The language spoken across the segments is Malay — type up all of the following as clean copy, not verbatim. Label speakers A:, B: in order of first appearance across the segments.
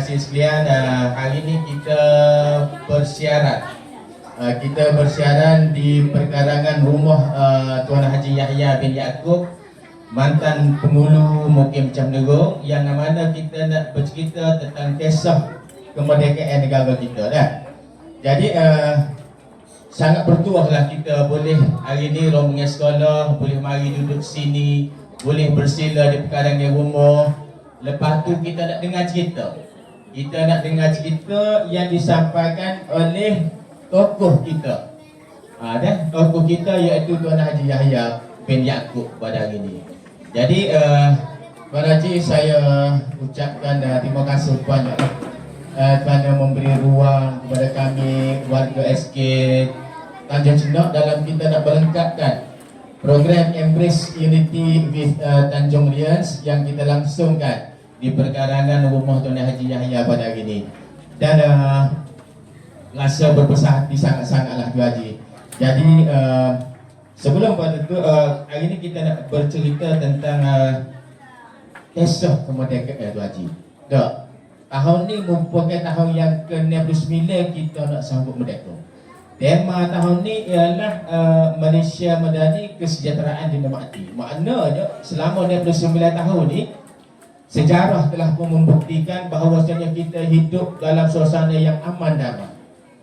A: kasih sekalian, hari ini kita bersiaran. Kita bersiaran di perkarangan rumah Tuan Haji Yahya bin Yaakob, mantan penghulu Mukim Camnerung, yang mana kita nak bercerita tentang kisah kemerdekaan negara kita dah. Jadi sangat bertuahlah kita boleh hari ini rombongan sekolah boleh mari duduk sini, boleh bersila di perkarangan rumah. Lepas tu kita nak dengar cerita. Kita nak dengar cerita yang disampaikan oleh tokoh kita. Tokoh kita iaitu Tuan Haji Yahya bin Yaakob pada hari ini. Jadi Tuan Haji, saya ucapkan terima kasih banyak kerana memberi ruang kepada kami warga SK Tanjung Cendok dalam kita nak melengkapkan program Embrace Unity with Tanjung Lians yang kita langsungkan di perkarangan rumah Tuan Haji Yahya pada hari ini. Dan rasa berbesar hati sangat-sangatlah Tuan Haji. Jadi sebelum pada tu hari ini kita nak bercerita tentang kisah kemerdekaan Tuan Haji. Tak. Tahun ni merupakan tahun yang ke-69 kita nak sambut merdeka. Tema tahun ni ialah Malaysia Madani Kesejahteraan Dinamati. Maknanya selama 69 tahun ni sejarah telah pun membuktikan bahawasanya kita hidup dalam suasana yang aman damai,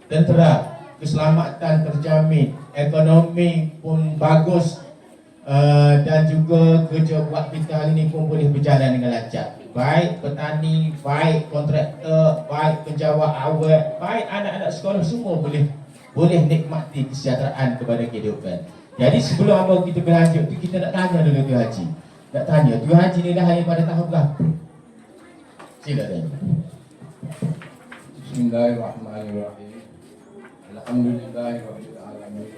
A: tentera, keselamatan terjamin, ekonomi pun bagus, dan juga kerja buat kita hari ini pun boleh berjalan dengan lancar. Baik petani, baik kontraktor, baik penjawat awal, baik anak-anak sekolah, semua boleh nikmati kesejahteraan kepada kehidupan. Jadi sebelum abang kita berlanjut tu, kita nak tanya dulu Tuan Haji. Nak tanya, Tuan Haji ni lahir pada tahun berapa? Sila tanya.
B: Bismillahirrahmanirrahim. Alhamdulillahirabbil alamin.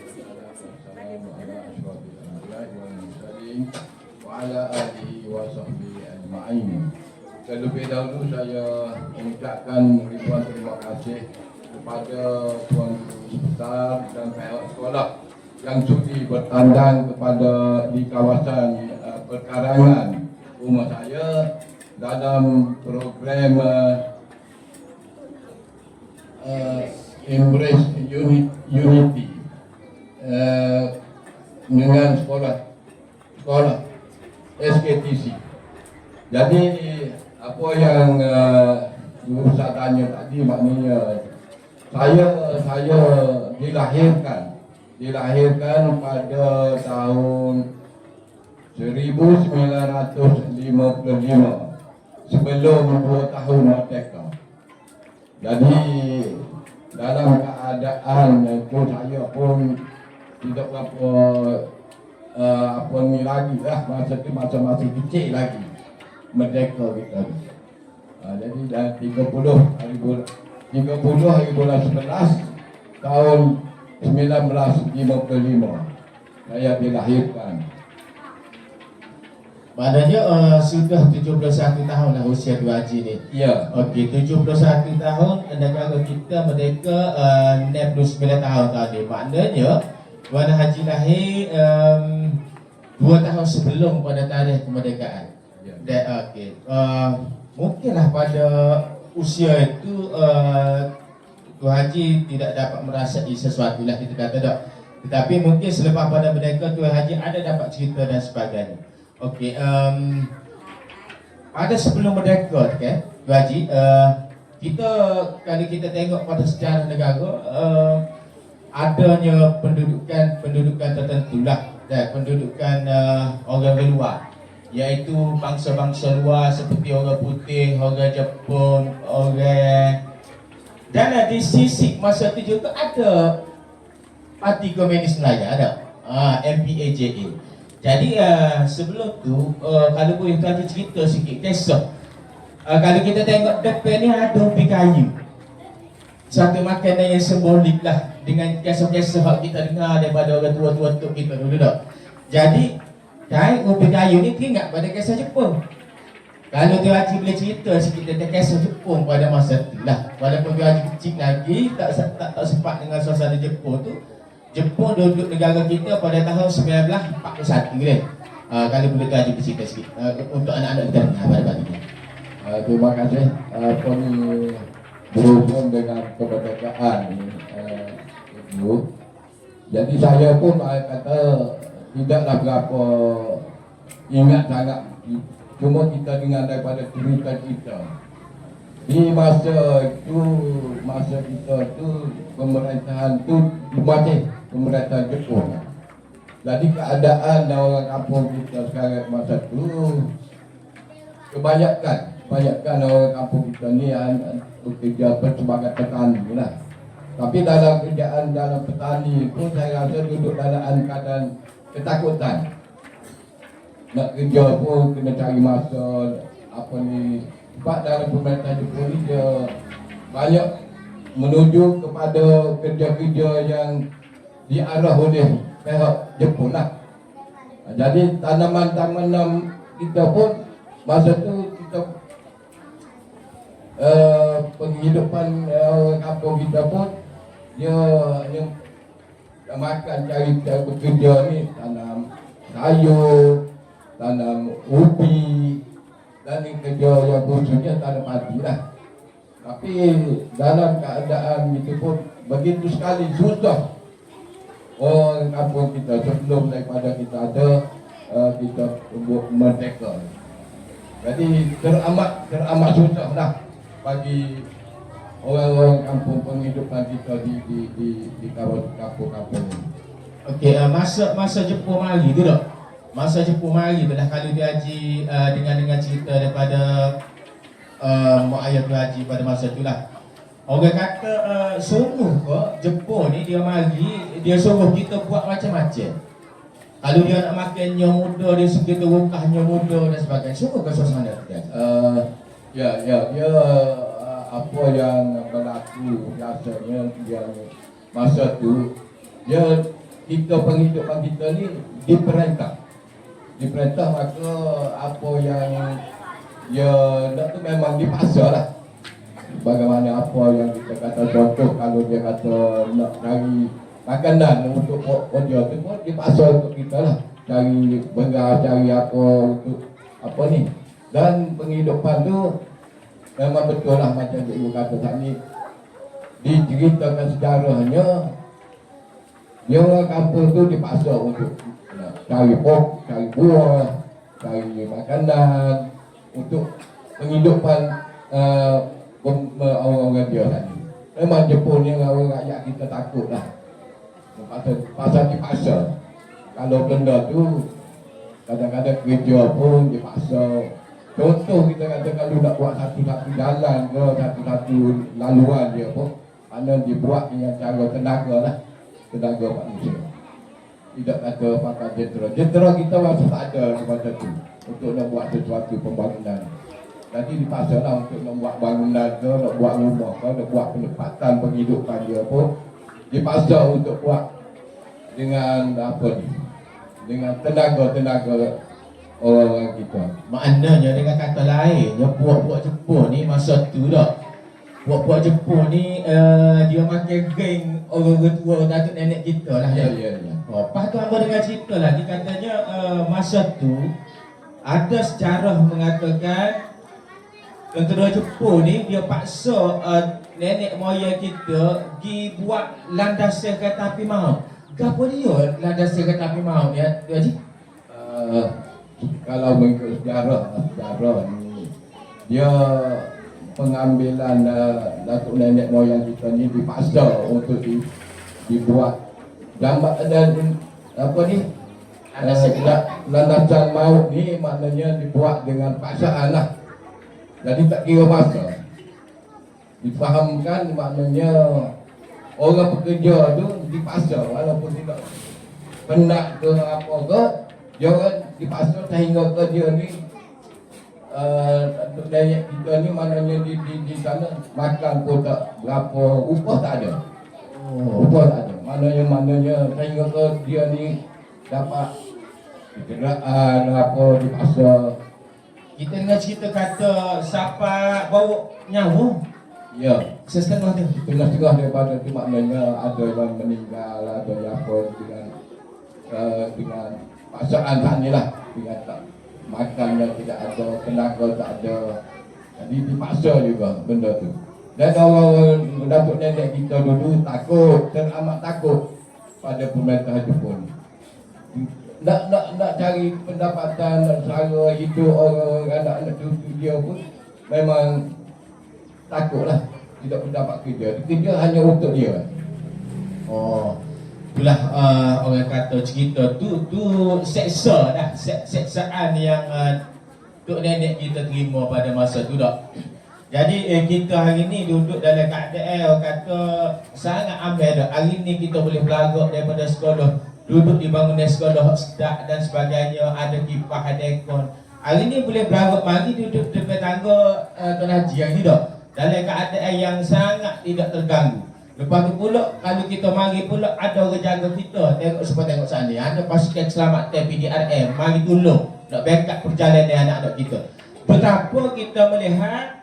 B: Wassalamu ala asyrafil anbiya'i wal mursalin wa ala alihi wa sahbihi ajma'in. Terlebih dahulu saya mengucapkan ribuan terima kasih kepada Tuan Guru Besar dan pihak sekolah yang sudi bertandang kepada di kawasan perkarangan rumah saya dalam program Embrace Unity dengan sekolah SKTC. Jadi apa yang Guru Besar tanya tadi, maknanya saya dilahirkan pada tahun 1955 sebelum 2 tahun merdeka. Jadi dalam keadaan itu saya pun tidak berapa apa ni lagi lah, masih kecil lagi merdeka kita. Jadi dah 30 hari bulan 11 tahun 1955 saya dilahirkan.
A: Maknanya sudah 71 tahun lah usia Tuan Haji ni.
B: Ya.
A: Okey, 71 tahun negara kita merdeka 69 tahun tadi. Maknanya Tuan Haji lahir 2 tahun sebelum pada tarikh kemerdekaan. Ya. Okey. Mungkinlah pada usia itu Tuan Haji tidak dapat merasai sesuatu lah, kita kata tak. Tetapi mungkin selepas pada merdeka Tuan Haji ada dapat cerita dan sebagainya. Okey, pada sebelum merdeka kan Tuan Haji, kita kalau kita tengok pada sejarah negara, adanya pendudukan tertentu lah, pendudukan orang luar, iaitu bangsa-bangsa luar seperti orang putih, orang Jepun, orang, dan di sisi masa itu juga ada Parti Komunis Melayu, ada MPAJA. Jadi sebelum tu kalau boleh tadi cerita sikit kisah. Kalau kita tengok depan ni ada ubi kayu, satu makanan yang simbolik lah, dengan kisah-kisah yang kita dengar daripada orang tua-tua tu kita dulu dah. Jadi ubi kayu ni teringat pada kisah Jepun. Kalau Tuan Haji boleh cerita sikit tentang kisah Jepun pada masa tu lah. Walaupun Tuan Haji kecil lagi, tak sempat dengan suasana Jepun tu. Jepun duduk negara kita pada tahun 1941 kan. Kalau boleh Tuan Haji bercerita sikit untuk anak-anak kita dengar pada pagi ni.
B: Terima kasih. Apa ni berhubung dengan kemerdekaan ni, Ibu. Jadi saya pun kata tidaklah berapa ingat sangat. Cuma kita dengar daripada cerita kita. Di masa kita tu pemerintahan tu masih pemerintahan Jepun. Jadi keadaan orang kampung kita sekarang masa tu kebanyakan orang kampung kita ni bekerja sebagai petani lah. Tapi dalam kerjaan dalam petani pun saya rasa duduk dalam keadaan ketakutan. Nak kerja pun kena cari masa apa ni. Sebab dalam pemerintah Jepun ni dia banyak menuju kepada kerja-kerja yang diarah oleh pihak Jepun lah. Jadi tanaman-tanaman kita pun masa tu kita penghidupan orang kampung kita pun dia yang makan cari bekerja ni tanam sayur, tanam ubi dan kerja yang khususnya tanam padi lah. Tapi dalam keadaan itu pun begitu sekali susah orang kampung kita sebelum daripada kita ada kita merdeka. Jadi teramat susah lah bagi orang-orang kampung penghidupan kita di kawasan kampung-kampung ini.
A: Okey, masa Jepun mari tu tak? Masa Jepun mari tu dah kalau dia haji dengan cerita daripada mak ayah tu haji pada masa tu lah. Orang kata sungguh ke Jepun ni dia mari, dia suruh kita buat macam-macam. Kalau dia nak makannya muda, dia suruh kita rukahnya muda dan sebagainya. Sungguh ke suasana tu?
B: Ya, apa yang berlaku biasanya dia masa tu dia kita penghidupan kita ni diperintah maka apa yang dia nak tu memang dipaksa lah. Bagaimana apa yang kita kata contoh kalau dia kata nak cari makanan untuk dia tu pun dipaksa untuk kita lah cari beras, cari apa untuk apa ni. Dan penghidupan tu memang betul lah macam ibu kata tadi diceritakan sejarahnya dia orang kampung tu dipaksa untuk cari pok, cari buah, cari makanan untuk penghidupan orang-orang dia tadi. Memang Jepun ni orang rakyat kita takut lah pasal dipaksa. Kalau benda tu kadang-kadang kerja pun dipaksa. Contoh kita kata kalau nak buat satu-satu jalan ke satu-satu laluan dia pun mana dibuat dengan cara tenaga lah, tenaga manusia. Tidak kata pakai jentera kita masih tak ada masa tu untuk nak buat sesuatu pembangunan. Jadi dipaksa lah untuk nak buat bangunan ke, nak buat rumah ke, nak buat penempatan penghidupan dia pun dipaksa untuk buat dengan apa ni, dengan tenaga orang kita.
A: Maknanya dengan kata lain, buat Jepun ni masa tu tak. Buat Jepun ni dia makan geng orang tua datuk nenek kita lah.
B: Ya.
A: Lepas tu abang dengar cerita lagi katanya masa tu ada sejarah mengatakan tentera Jepun ni dia paksa nenek moyang kita pergi buat landasan kereta api maut. Gapo dia landasan kereta api maut ya, tu Haji?
B: Kalau mengikut sejarah ni dia pengambilan datuk nenek moyang kita ni dipaksa untuk dibuat gambar dan apa ni landasan maut ni maknanya dibuat dengan paksaan lah. Jadi tak kira masa. Difahamkan maknanya orang pekerja tu dipaksa walaupun tidak penat ke apa ke, dia orang dipaksa sehingga ke dia ni untuk daya kita ni maknanya di sana makan pun tak berapa, upah tak ada. Upah tak ada. Maknanya sehingga ke dia ni dapat kenderaan apa dipaksa.
A: Kita dengar cerita kata siapa bawa nyawa.
B: Ya,
A: Setengah tu.
B: setengah daripada tu maknanya ada yang meninggal, ada yang apa dengan paksaan tak ni lah, dengan tak makan yang tidak ada, tenaga tak ada. Jadi dipaksa juga benda tu. Dan orang datuk nenek kita dulu takut, teramat takut pada pemerintah Jepun. Nak cari pendapatan, nak cara hidup orang anak-anak cucu dia pun memang takutlah tidak mendapat kerja. Kerja hanya untuk dia.
A: Oh, itulah orang kata cerita tu seksa dah, seksaan yang tok nenek kita terima pada masa tu dah. Jadi kita hari ni duduk dalam keadaan orang kata sangat aman dah. Hari ni kita boleh belagak daripada sekolah, duduk di bangunan sekolah sedak dan sebagainya, ada kipas, ada aircon. Hari ni boleh belagak mari duduk depan tangga Tuan Haji yang ni dah, dalam keadaan yang sangat tidak terganggu. Lepas tu pula kalau kita mari pula ada orang jaga kita, tengok seperti tengok sana, ada pasukan keselamatan PDRM mari tolong nak backup perjalanan anak-anak kita. Betapa kita melihat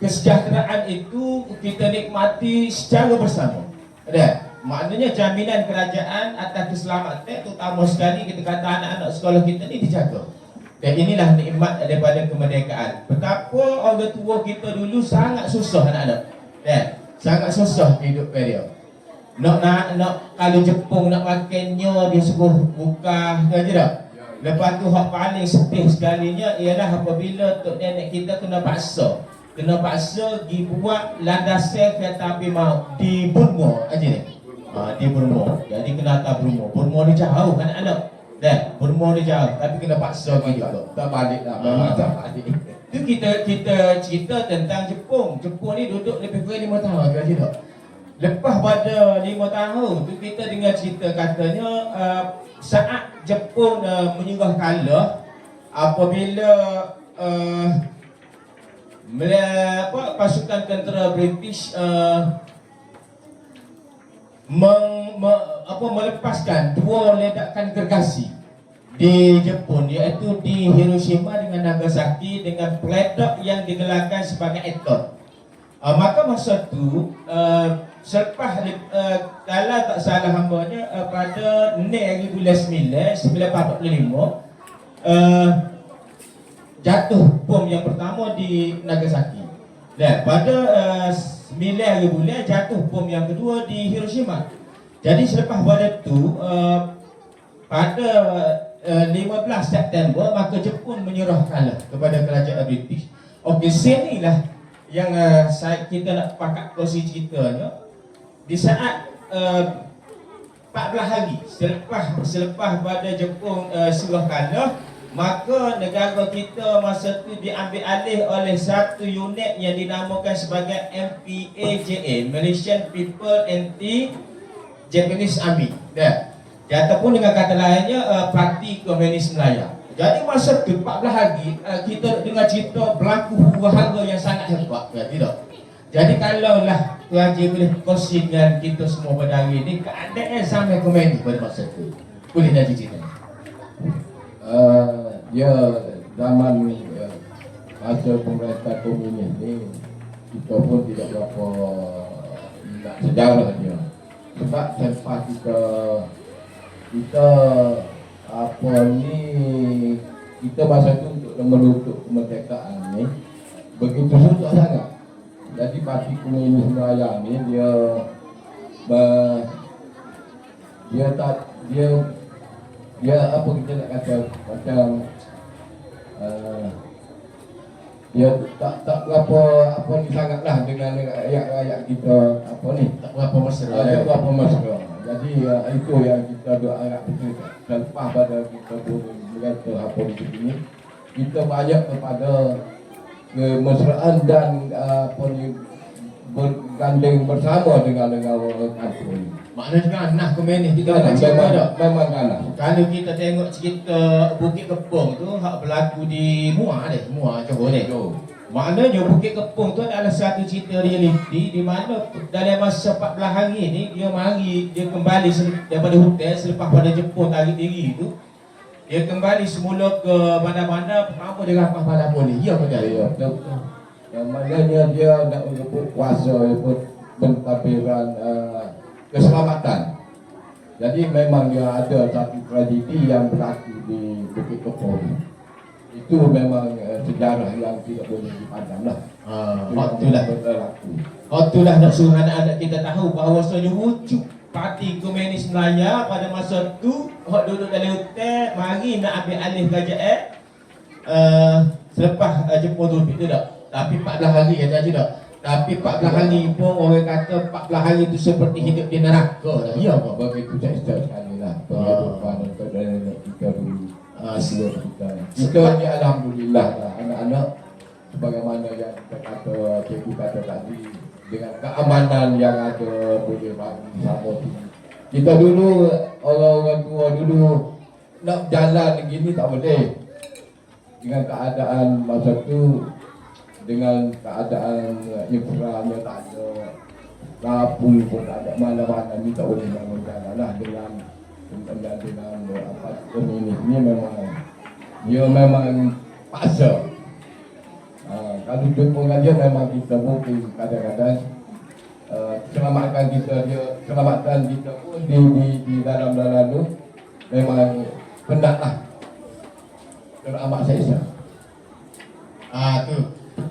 A: kesejahteraan itu kita nikmati secara bersama. Ada? Maknanya jaminan kerajaan atas keselamatan, terutama sekali kita kata anak-anak sekolah kita ni dijaga. Dan inilah nikmat daripada kemerdekaan. Betapa orang tua kita dulu sangat susah anak-anak. Dan sangat susah hidup dia. Nak kalau Jepun nak makannya dia suruh buka je tak? Lepas tu hak paling sedih sekalinya ialah apabila tok nenek kita kena paksa pergi buat landasan kereta api maut di Burma aja ni. Di Burma. Jadi kena hantar Burma. Burma ni jauh anak-anak. Dan Burma ni jauh tapi kena paksa pergi juga.
B: Tak balik lah, memang tak balik.
A: Tu kita cerita tentang Jepun. Jepun ni duduk lebih kurang 5 tahun aja tak. Lepas pada 5 tahun tu kita dengar cerita katanya saat Jepun menyerah kalah apabila pasukan tentera British melepaskan 2 ledakan gergasi di Jepun, iaitu di Hiroshima dengan Nagasaki dengan peledak yang digelarkan sebagai atom. Maka masa tu selepas kalau tak salah hambanya pada 6 hari bulan 9 1945 jatuh bom yang pertama di Nagasaki. Dan pada 9 hari bulan jatuh bom yang kedua di Hiroshima. Jadi selepas pada tu pada 15 September maka Jepun menyerah kalah kepada kerajaan British. Okey, sinilah yang kita nak pakat kongsi ceritanya. Di saat 14 hari selepas pada Jepun serah kalah, maka negara kita masa tu diambil alih oleh satu unit yang dinamakan sebagai MPAJA, Malaysian People Anti-Japanese Army. Ataupun dengan kata lainnya Parti Komunis Melayu. Jadi masa tu 14 hari kita dengar cerita berlaku huru-hara yang sangat hebat, tidak? Jadi kalaulah Tuan Haji boleh kongsi dengan kita semua pada hari ini keadaan zaman komunis pada masa tu, boleh Haji cerita?
B: Dia zaman masa pemerintah komunis ni kita pun tidak berapa ingat sejarah dia. Sebab selepas kita apa ni kita masa tu untuk menuntut kemerdekaan ni begitu susah sangat. Jadi Parti Komunis Melayu ni dia apa kita nak kata macam dia tak berapa apa ni sangatlah dengan rakyat kita apa ni
A: Tak berapa mesra.
B: berapa mesra. Jadi itu yang kita harap betul. Selepas pada kita berkata apa di sini kita banyak kepada kemesraan dan apa ni bergandeng bersama dengan orang kampung.
A: Maknanya kan nah komunis kita nak cerita dah.
B: Memang kalah.
A: Kalau kita tengok cerita Bukit Kepong tu hak berlaku di Muar Johor ni. Maknanya Bukit Kepong tu adalah satu cerita realiti di mana dalam masa 14 hari ni dia kembali daripada hutan selepas pada Jepun tarik diri tu. Dia kembali semula ke mana-mana, pertama dia rampas pada polis. Ya betul.
B: Ya, betul. Yang maknanya dia nak merebut kuasa, merebut pentadbiran keselamatan. Jadi memang dia ada satu tragedi yang berlaku di Bukit Kepong. itu memang sejarah yang tidak boleh dipandang lah.
A: Hak tu lah. Hak tu lah nak suruh anak-anak kita tahu bahawasanya wujud parti komunis Melaya pada masa tu hak duduk dalam hotel mari nak ambil alih kerajaan selepas Jepun tu itu tak. Tapi 14 hari kata je tak. Tapi 14 hari pun orang kata 14 hari itu seperti hidup di neraka dah. Ya apa?
B: Begitu saya sekali lah penghidupan kita dulu. Kita ni alhamdulillah lah anak-anak sebagaimana yang cikgu kata tadi, dengan keamanan yang ada boleh bagi sama kita dulu orang-orang tua dulu nak jalan begini tak boleh dengan keadaan masa tu, dengan keadaan infranya tak ada, lampu pun tak ada, mana-mana ni tak boleh bangun jalan lah dengan apa ini memang dia memang paksa. Kalau jumpa dengan dia memang kita mungkin kadang-kadang keselamatan kita pun di dalam tu memang penat lah. Kalau amat saya
A: tu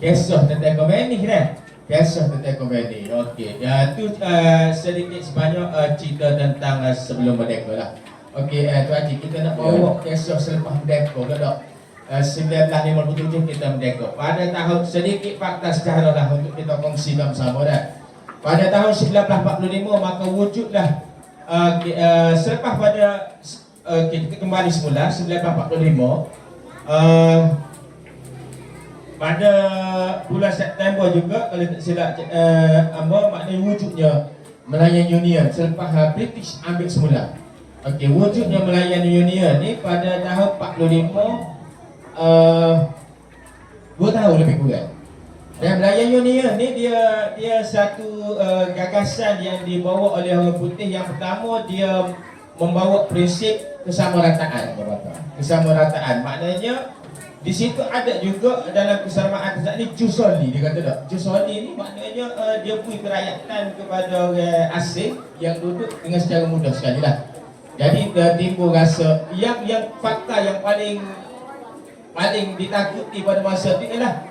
A: kisah tentang komedi kan? Kisah tentang komedi. Okey. Tu sedikit sebanyak cerita tentang sebelum merdeka lah. Okey, Tuan Haji, kita nak bawa kisah selepas merdeka ke tak? 1957 kita merdeka. Pada tahun sedikit fakta sejarah lah untuk kita kongsikan bersama dah. Pada tahun 1945 maka wujudlah selepas pada kita kembali semula 1945 pada bulan September juga kalau tak silap maknanya wujudnya Malayan Union selepas British ambil semula. Okey, wujudnya Malayan Union ni pada tahun 45 2 tahun lebih kurang. Dan Malayan Union ni dia satu gagasan yang dibawa oleh orang putih. Yang pertama dia membawa prinsip kesamarataan. Kesamarataan maknanya di situ ada juga dalam kesamaan ni Jusoli, dia kata tak. Jusoli ni maknanya dia beri kerakyatan kepada orang asing yang duduk dengan secara mudah sekali lah. Jadi timbul rasa yang fakta yang paling ditakuti pada masa itu ialah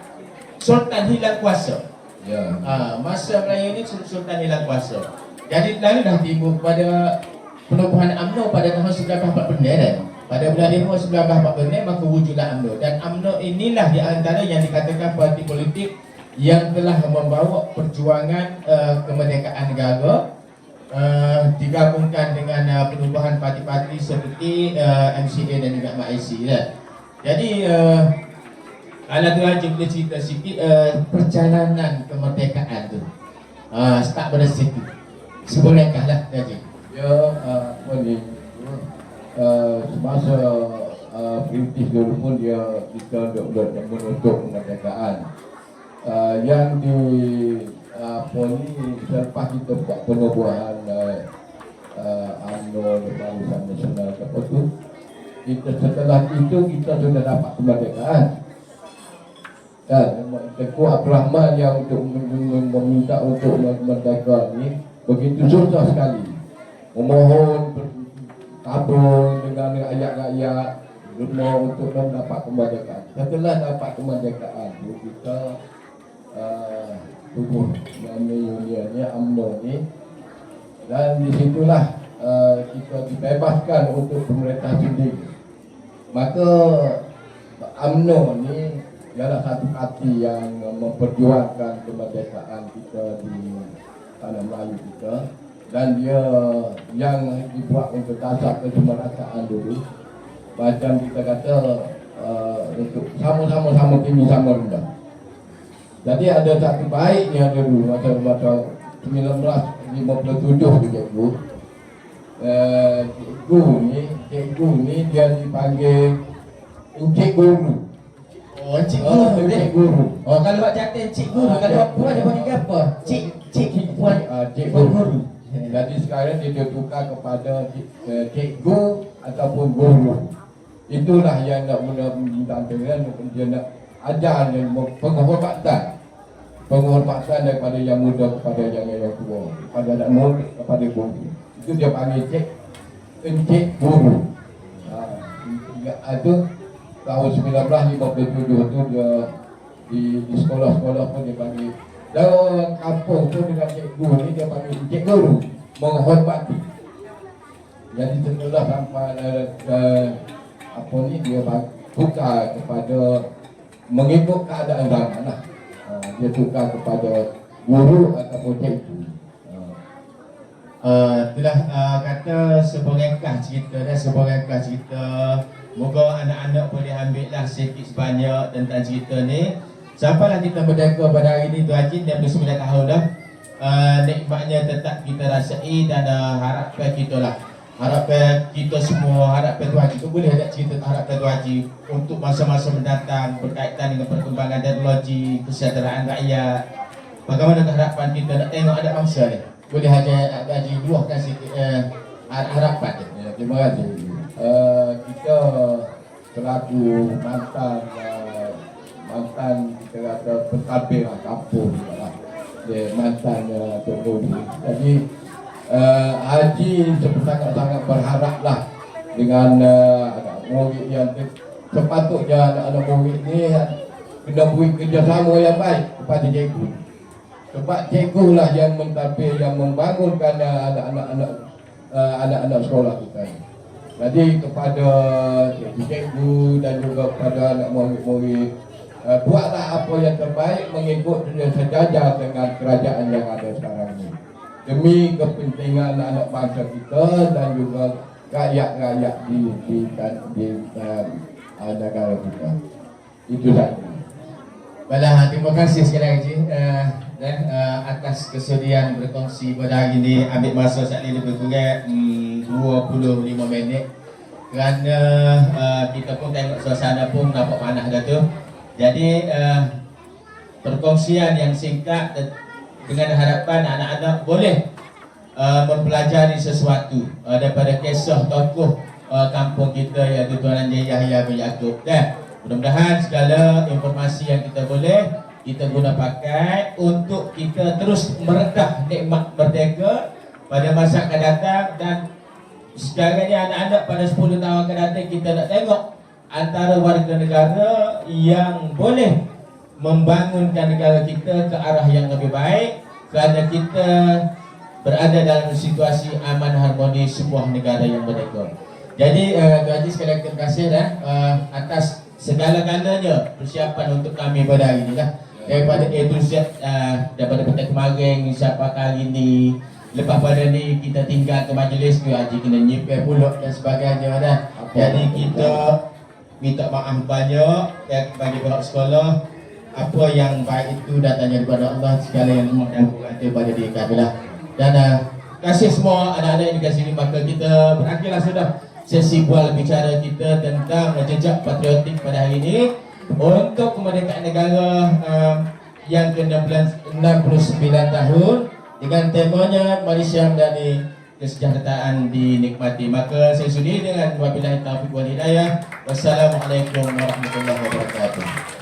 A: Sultan hilang kuasa.
B: Ya.
A: Masa Melayu ini Sultan hilang kuasa. Jadi lalu dah timbul pada penubuhan UMNO pada tahun 1940 kan. Pada bulan 5 1940 maka wujudlah UMNO. Dan UMNO inilah di antara yang dikatakan parti politik yang telah membawa perjuangan kemerdekaan negara, digabungkan dengan penubuhan parti-parti seperti MCA dan juga MAIC lah. Jadi kalau tu Haji boleh cerita sikit perjalanan kemerdekaan tu start pada situ sebolehkah lah Haji?
B: Ya, semasa British dulu pun kita menuntut kemerdekaan. Yang di selepas kita buat penubuhan UMNO Barisan Nasional apa tu, setelah itu kita sudah dapat kemerdekaan. Dan Tengku Abdul Rahman yang untuk meminta untuk merdeka ni begitu susah sekali, memohon tabung dengan rakyat-rakyat untuk mendapat kemerdekaan. Setelah dapat kemerdekaan kita tubuh Union ni UMNO ni, dan disitulah kita dibebaskan untuk pemerintah sendiri. Maka UMNO ni ialah satu parti yang memperjuangkan kemerdekaan kita di tanah Melayu kita, dan dia yang dibuat untuk dasar kemerdekaan dulu, macam kita kata untuk sama-sama tinggi sama rendah. Jadi ada satu baiknya dulu masa 1957 cikgu cikgu ni dia dipanggil Encik Guru.
A: Oh, Encik Guru.
B: Encik Guru.
A: Oh, kalau buat kata Encik Guru, kalau buat puan dia panggil apa? Cik puan.
B: Cik Guru. Jadi sekarang dia tukar kepada cikgu ataupun guru. Itulah yang nak mendampingkan, dia nak ajar dan penghormatan daripada yang muda kepada yang tua, kepada anak muda kepada guru. Itu dia panggil Encik Guru. Itu tahun 1957 tu dia di sekolah-sekolah pun dia panggil, dalam kampung pun dengan cikgu ni dia panggil Encik Guru, menghormati. Jadi setelah sampai apa ni dia tukar kepada mengikut keadaan zaman lah. Dia tukar kepada guru ataupun cikgu.
A: Itulah kata sebuah ringkas cerita dan sebuah ringkas cerita. Moga anak-anak boleh ambil lah sedikit sebanyak tentang cerita ni. Sampailah kita merdeka pada hari ni Tuan Haji 69 tahun dah. Nikmatnya tetap kita rasai dan harapan kita lah. Harapan kita semua, harapan Tuan Haji tu boleh ada cerita harapan Tuan Haji untuk masa-masa mendatang berkaitan dengan perkembangan teknologi, kesejahteraan rakyat. Bagaimana harapan kita nak tengok ada bangsa ni? Boleh Haji luahkan sikit harapan dia.
B: Ya, terima kasih. Kita selaku mantan kita kata pentadbir kampung lah. Dia mantan Tok Nuri. Jadi Haji sangat-sangat berharaplah dengan anak murid yang sepatutnya anak-anak murid ni kena beri kerjasama yang baik kepada cikgu. Sebab cikgu lah yang mentadbir, yang membangunkan anak-anak sekolah kita ni. Jadi kepada cikgu dan juga kepada anak murid-murid, buatlah apa yang terbaik mengikut sejajar dengan kerajaan yang ada sekarang ini. Demi kepentingan anak bangsa kita dan juga rakyat-rakyat di negara kita. Itu saja.
A: Baiklah, terima kasih sekali lagi atas kesudian berkongsi pada hari ini. Ambil masa sekali lebih kurang 25 minit kerana kita pun tengok suasana pun nampak panas dah tu. Jadi perkongsian yang singkat dengan harapan anak-anak boleh mempelajari sesuatu daripada kisah tokoh kampung kita iaitu Tuan Haji Yahya bin Yaakob. Dan mudah-mudahan segala informasi yang kita boleh kita guna pakai untuk kita terus meredah nikmat merdeka pada masa akan datang. Dan sekarang ni anak-anak pada 10 tahun akan datang kita nak tengok antara warga negara yang boleh membangunkan negara kita ke arah yang lebih baik kerana kita berada dalam situasi aman harmoni sebuah negara yang merdeka. Jadi Tuan Haji sekali lagi terima kasih atas segala-galanya persiapan untuk kami pada hari ini lah. Daripada A to Z, daripada petang kemarin sampai kali ni. Lepas pada ni kita tinggal ke majlis tu Haji kena nyipir pulak dan sebagainya dah. Jadi kita minta maaf banyak bagi pihak sekolah. Apa yang baik itu datangnya daripada Allah, segala yang lemah dan kurang daripada diri kami lah. Dan kasih semua anak-anak yang dikasih ini, maka kita berakhirlah sudah sesi bual bicara kita tentang jejak patriotik pada hari ini untuk kemerdekaan negara yang ke-69 tahun dengan temanya Malaysia dari kesejahteraan dinikmati. Maka saya sudi dengan wabillahi taufiq wal hidayah. Wassalamualaikum warahmatullahi wabarakatuh.